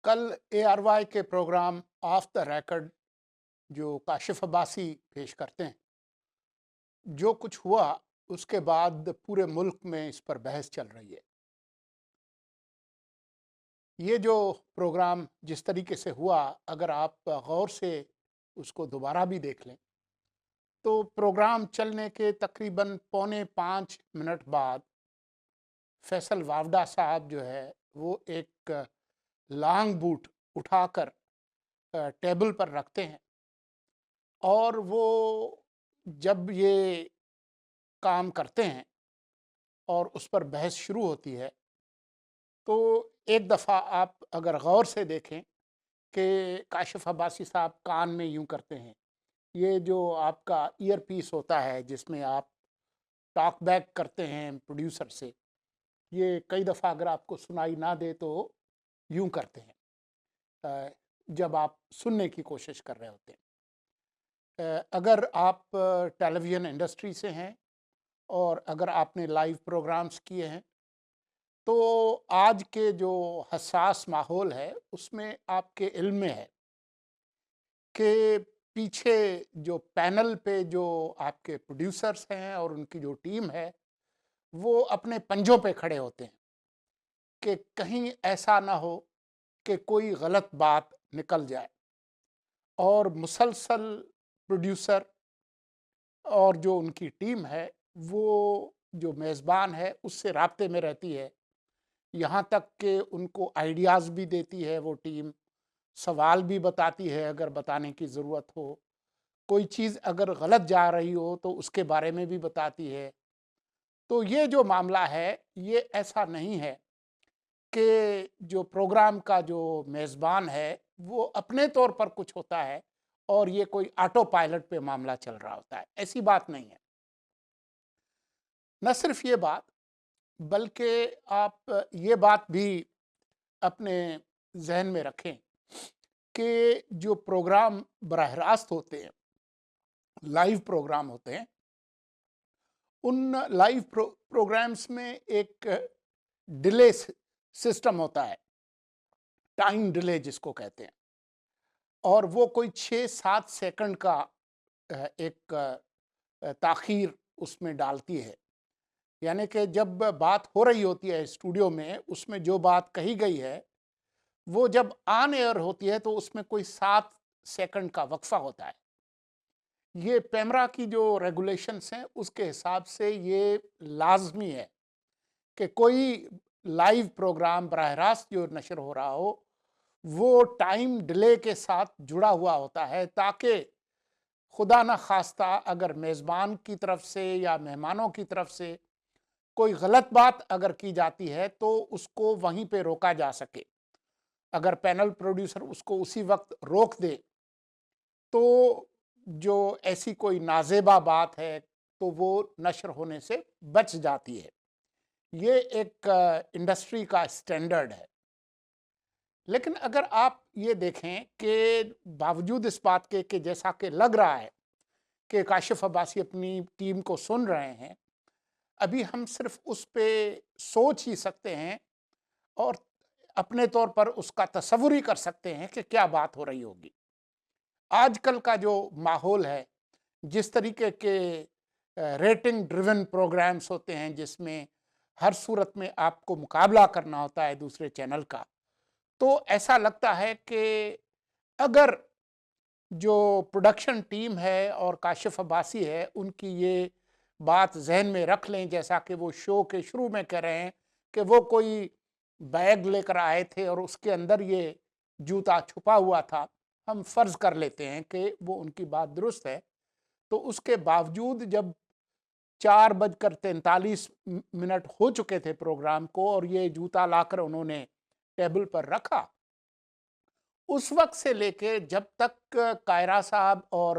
کل اے are Y کے programme of the record جو کاشف عباسی پیش کرتے ہیں، جو کچھ ہوا اس کے بعد پورے ملک میں اس پر بحث چل رہی ہے۔ یہ جو پروگرام جس طریقے سے ہوا، اگر آپ غور سے اس کو دوبارہ بھی دیکھ لیں تو پروگرام چلنے کے تقریباً 4.75 منٹ بعد فیصل وافڈا صاحب جو ہے وہ ایک لانگ بوٹ اٹھا کر ٹیبل پر رکھتے ہیں، اور وہ جب یہ کام کرتے ہیں اور اس پر بحث شروع ہوتی ہے تو ایک دفعہ آپ اگر غور سے دیکھیں کہ کاشف عباسی صاحب کان میں یوں کرتے ہیں، یہ جو آپ کا ایئر پیس ہوتا ہے جس میں آپ ٹاک بیک کرتے ہیں پروڈیوسر سے، یہ کئی دفعہ اگر آپ کو سنائی نہ دے تو یوں کرتے ہیں جب آپ سننے کی کوشش کر رہے ہوتے ہیں۔ اگر آپ ٹیلی ویژن انڈسٹری سے ہیں اور اگر آپ نے لائیو پروگرامز کیے ہیں تو آج کے جو حساس ماحول ہے اس میں آپ کے علم میں ہے کہ پیچھے جو پینل پہ جو آپ کے پروڈیوسرز ہیں اور ان کی جو ٹیم ہے وہ اپنے پنجوں پہ کھڑے ہوتے ہیں کہ کہیں ایسا نہ ہو کہ کوئی غلط بات نکل جائے، اور مسلسل پروڈیوسر اور جو ان کی ٹیم ہے وہ جو میزبان ہے اس سے رابطے میں رہتی ہے، یہاں تک کہ ان کو آئیڈیاز بھی دیتی ہے وہ ٹیم، سوال بھی بتاتی ہے اگر بتانے کی ضرورت ہو، کوئی چیز اگر غلط جا رہی ہو تو اس کے بارے میں بھی بتاتی ہے۔ تو یہ جو معاملہ ہے یہ ایسا نہیں ہے کہ جو پروگرام کا جو میزبان ہے وہ اپنے طور پر کچھ ہوتا ہے اور یہ کوئی آٹو پائلٹ پہ معاملہ چل رہا ہوتا ہے، ایسی بات نہیں ہے۔ نہ صرف یہ بات، بلکہ آپ یہ بات بھی اپنے ذہن میں رکھیں کہ جو پروگرام براہ راست ہوتے ہیں، لائیو پروگرام ہوتے ہیں، ان لائیو پروگرامز میں ایک ڈیلے سسٹم ہوتا ہے، ٹائم ڈیلے جس کو کہتے ہیں، اور وہ کوئی 6-7 سیکنڈ کا ایک تاخیر اس میں ڈالتی ہے۔ یعنی کہ جب بات ہو رہی ہوتی ہے اسٹوڈیو میں، اس میں جو بات کہی گئی ہے وہ جب آن ایئر ہوتی ہے تو اس میں کوئی 7 سیکنڈ کا وقفہ ہوتا ہے۔ یہ پیمرا کی جو ریگولیشنز ہیں اس کے حساب سے یہ لازمی ہے کہ کوئی لائیو پروگرام براہ راست جو نشر ہو رہا ہو وہ ٹائم ڈیلے کے ساتھ جڑا ہوا ہوتا ہے، تاکہ خدا نہ خواستہ اگر میزبان کی طرف سے یا مہمانوں کی طرف سے کوئی غلط بات اگر کی جاتی ہے تو اس کو وہیں پہ روکا جا سکے۔ اگر پینل پروڈیوسر اس کو اسی وقت روک دے تو جو ایسی کوئی نازیبا بات ہے تو وہ نشر ہونے سے بچ جاتی ہے۔ یہ ایک انڈسٹری کا سٹینڈرڈ ہے۔ لیکن اگر آپ یہ دیکھیں کہ باوجود اس بات کے کہ جیسا کہ لگ رہا ہے کہ کاشف عباسی اپنی ٹیم کو سن رہے ہیں، ابھی ہم صرف اس پہ سوچ ہی سکتے ہیں اور اپنے طور پر اس کا تصور ہی کر سکتے ہیں کہ کیا بات ہو رہی ہوگی۔ آج کل کا جو ماحول ہے، جس طریقے کے ریٹنگ ڈریون پروگرامز ہوتے ہیں جس میں ہر صورت میں آپ کو مقابلہ کرنا ہوتا ہے دوسرے چینل کا، تو ایسا لگتا ہے کہ اگر جو پروڈکشن ٹیم ہے اور کاشف عباسی ہے ان کی یہ بات ذہن میں رکھ لیں، جیسا کہ وہ شو کے شروع میں کہہ رہے ہیں کہ وہ کوئی بیگ لے کر آئے تھے اور اس کے اندر یہ جوتا چھپا ہوا تھا، ہم فرض کر لیتے ہیں کہ وہ ان کی بات درست ہے، تو اس کے باوجود جب 4:43 ہو چکے تھے پروگرام کو اور یہ جوتا لا کر انہوں نے ٹیبل پر رکھا، اس وقت سے لے کے جب تک کائرہ صاحب اور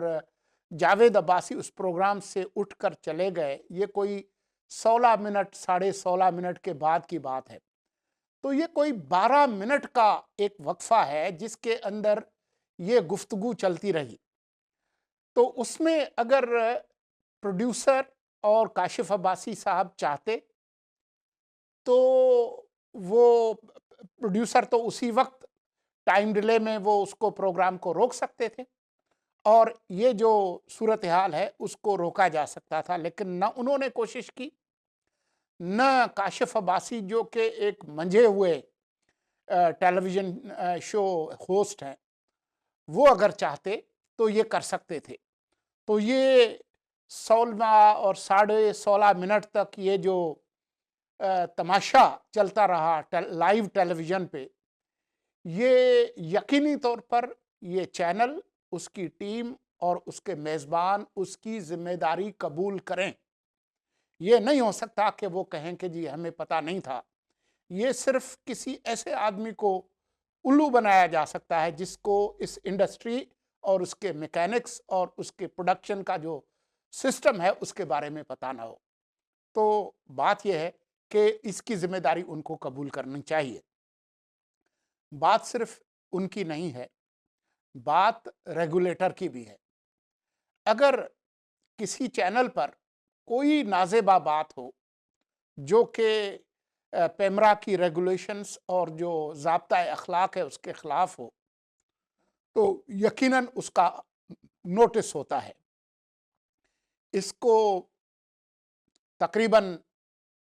جاوید عباسی اس پروگرام سے اٹھ کر چلے گئے، یہ کوئی 16 منٹ 16.5 منٹ کے بعد کی بات ہے، تو یہ کوئی 12 منٹ کا ایک وقفہ ہے جس کے اندر یہ گفتگو چلتی رہی۔ تو اس میں اگر پروڈیوسر اور کاشف عباسی صاحب چاہتے تو وہ پروڈیوسر تو اسی وقت ٹائم ڈیلے میں وہ اس کو پروگرام کو روک سکتے تھے، اور یہ جو صورتحال ہے اس کو روکا جا سکتا تھا، لیکن نہ انہوں نے کوشش کی، نہ کاشف عباسی جو کہ ایک منجھے ہوئے ٹیلی ویژن شو ہوسٹ ہیں، وہ اگر چاہتے تو یہ کر سکتے تھے۔ تو یہ 16 اور 16.5 منٹ تک یہ جو تماشا چلتا رہا لائیو ٹیلی ویژن پہ، یہ یقینی طور پر یہ چینل، اس کی ٹیم اور اس کے میزبان اس کی ذمہ داری قبول کریں۔ یہ نہیں ہو سکتا کہ وہ کہیں کہ جی ہمیں پتہ نہیں تھا۔ یہ صرف کسی ایسے آدمی کو الو بنایا جا سکتا ہے جس کو اس انڈسٹری اور اس کے میکینکس اور اس کے پروڈکشن کا جو سسٹم ہے اس کے بارے میں پتہ نہ ہو۔ تو بات یہ ہے کہ اس کی ذمہ داری ان کو قبول کرنی چاہیے۔ بات صرف ان کی نہیں ہے، بات ریگولیٹر کی بھی ہے۔ اگر کسی چینل پر کوئی نازیبا بات ہو جو کہ پیمرا کی ریگولیشنز اور جو ضابطۂ اخلاق ہے اس کے خلاف ہو، تو یقیناً اس کا نوٹس ہوتا ہے۔ اس کو تقریباً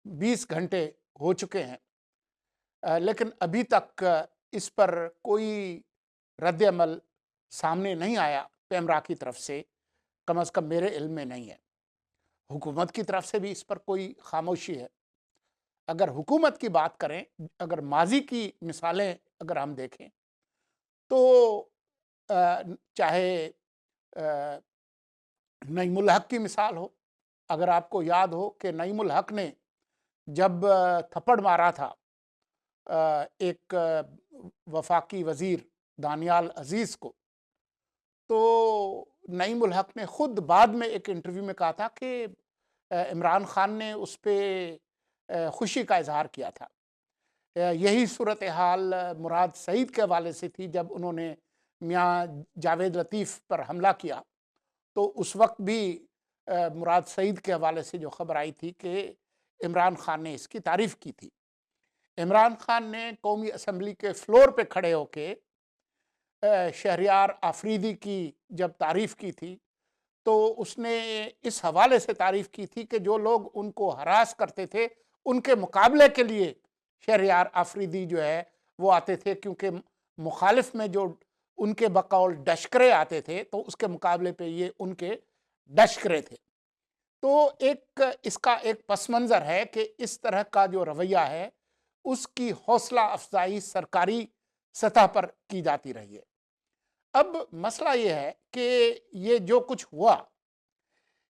20 گھنٹے ہو چکے ہیں، لیکن ابھی تک اس پر کوئی رد عمل سامنے نہیں آیا پیمرا کی طرف سے، کم از کم میرے علم میں نہیں ہے۔ حکومت کی طرف سے بھی اس پر کوئی خاموشی ہے۔ اگر حکومت کی بات کریں، اگر ماضی کی مثالیں اگر ہم دیکھیں تو چاہے نعیم الحق کی مثال ہو، اگر آپ کو یاد ہو کہ نعیم الحق نے جب تھپڑ مارا تھا ایک وفاقی وزیر دانیال عزیز کو، تو نعیم الحق نے خود بعد میں ایک انٹرویو میں کہا تھا کہ عمران خان نے اس پہ خوشی کا اظہار کیا تھا۔ یہی صورتحال مراد سعید کے حوالے سے تھی جب انہوں نے میاں جاوید لطیف پر حملہ کیا، تو اس وقت بھی مراد سعید کے حوالے سے جو خبر آئی تھی کہ عمران خان نے اس کی تعریف کی تھی۔ عمران خان نے قومی اسمبلی کے فلور پہ کھڑے ہو کے شہریار آفریدی کی جب تعریف کی تھی، تو اس نے اس حوالے سے تعریف کی تھی کہ جو لوگ ان کو ہراس کرتے تھے ان کے مقابلے کے لیے شہریار آفریدی جو ہے وہ آتے تھے، کیونکہ مخالف میں جو ان کے بقول ڈشکرے آتے تھے تو اس کے مقابلے پہ یہ ان کے ڈشکرے تھے۔ تو اس کا ایک پس منظر ہے کہ اس طرح کا جو رویہ ہے اس کی حوصلہ افزائی سرکاری سطح پر کی جاتی رہی ہے۔ اب مسئلہ یہ ہے کہ یہ جو کچھ ہوا،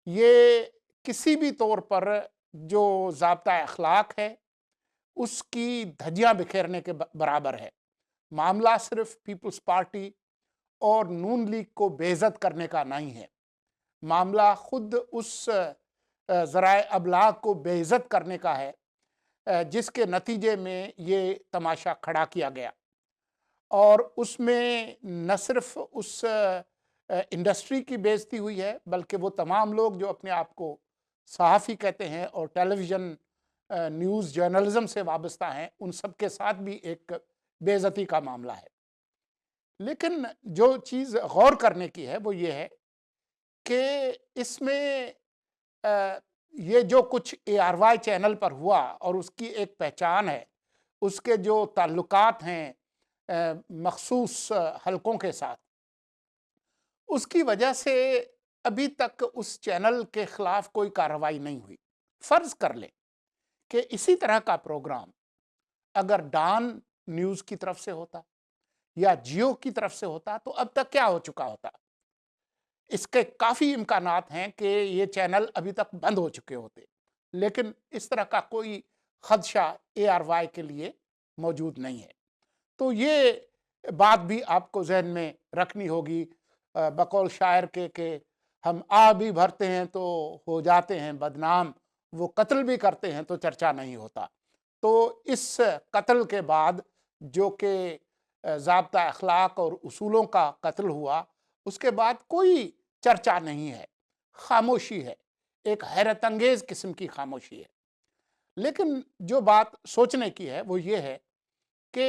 یہ کسی بھی طور پر جو ضابطۂ اخلاق ہے اس کی دھجیاں بکھیرنے کے برابر ہے۔ معاملہ صرف پیپلز پارٹی اور نون لیگ کو بے عزت کرنے کا نہیں ہے، معاملہ خود اس ذرائع ابلاغ کو بے عزت کرنے کا ہے جس کے نتیجے میں یہ تماشا کھڑا کیا گیا۔ اور اس میں نہ صرف اس انڈسٹری کی بے عزتی ہوئی ہے، بلکہ وہ تمام لوگ جو اپنے آپ کو صحافی کہتے ہیں اور ٹیلی ویژن نیوز جرنلزم سے وابستہ ہیں، ان سب کے ساتھ بھی ایک بے عزتی کا معاملہ ہے۔ لیکن جو چیز غور کرنے کی ہے وہ یہ ہے کہ اس میں یہ جو کچھ ARY چینل پر ہوا اور اس کی ایک پہچان ہے، اس کے جو تعلقات ہیں مخصوص حلقوں کے ساتھ، اس کی وجہ سے ابھی تک اس چینل کے خلاف کوئی کارروائی نہیں ہوئی۔ فرض کر لیں کہ اسی طرح کا پروگرام اگر ڈان نیوز کی طرف سے ہوتا یا جیو کی طرف سے ہوتا تو اب تک کیا ہو چکا ہوتا۔ اس کے کافی امکانات ہیں کہ یہ چینل ابھی تک بند ہو چکے ہوتے، لیکن اس طرح کا کوئی خدشہ ARY کے لیے موجود نہیں ہے۔ تو یہ بات بھی آپ کو ذہن میں رکھنی ہوگی، بقول شاعر کے کہ ہم بھی بھرتے ہیں تو ہو جاتے ہیں بدنام، وہ قتل بھی کرتے ہیں تو چرچا نہیں ہوتا۔ تو اس قتل کے بعد جو کہ ضابطہ اخلاق اور اصولوں کا قتل ہوا، اس کے بعد کوئی چرچا نہیں ہے، خاموشی ہے، ایک حیرت انگیز قسم کی خاموشی ہے۔ لیکن جو بات سوچنے کی ہے وہ یہ ہے کہ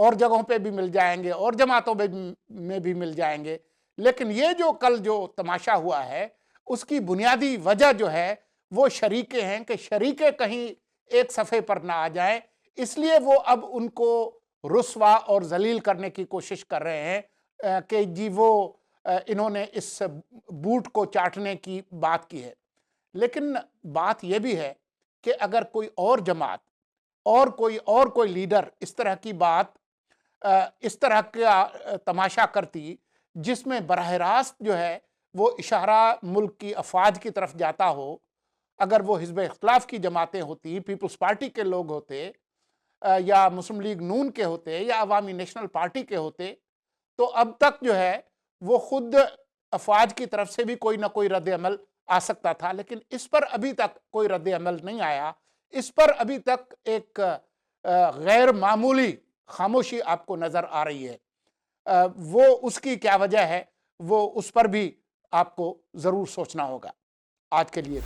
اور جگہوں پہ بھی مل جائیں گے اور جماعتوں میں بھی مل جائیں گے، لیکن یہ جو کل جو تماشا ہوا ہے اس کی بنیادی وجہ جو ہے وہ شریکیں ہیں کہ شریکیں کہیں ایک صفحے پر نہ آ جائیں، اس لیے وہ اب ان کو رسوا اور ذلیل کرنے کی کوشش کر رہے ہیں کہ جی وہ انہوں نے اس بوٹ کو چاٹنے کی بات کی ہے۔ لیکن بات یہ بھی ہے کہ اگر کوئی اور جماعت اور کوئی لیڈر اس طرح کی بات اس طرح کا تماشا کرتی جس میں براہ راست جو ہے وہ اشارہ ملک کی افواج کی طرف جاتا ہو، اگر وہ حزب اختلاف کی جماعتیں ہوتی، پیپلز پارٹی کے لوگ ہوتے یا مسلم لیگ نون کے ہوتے یا عوامی نیشنل پارٹی کے ہوتے، تو اب تک جو ہے وہ خود افواج کی طرف سے بھی کوئی نہ کوئی رد عمل آ سکتا تھا، لیکن اس پر ابھی تک کوئی رد عمل نہیں آیا۔ اس پر ابھی تک ایک غیر معمولی خاموشی آپ کو نظر آ رہی ہے۔ وہ اس کی کیا وجہ ہے وہ اس پر بھی آپ کو ضرور سوچنا ہوگا۔ آج کے لیے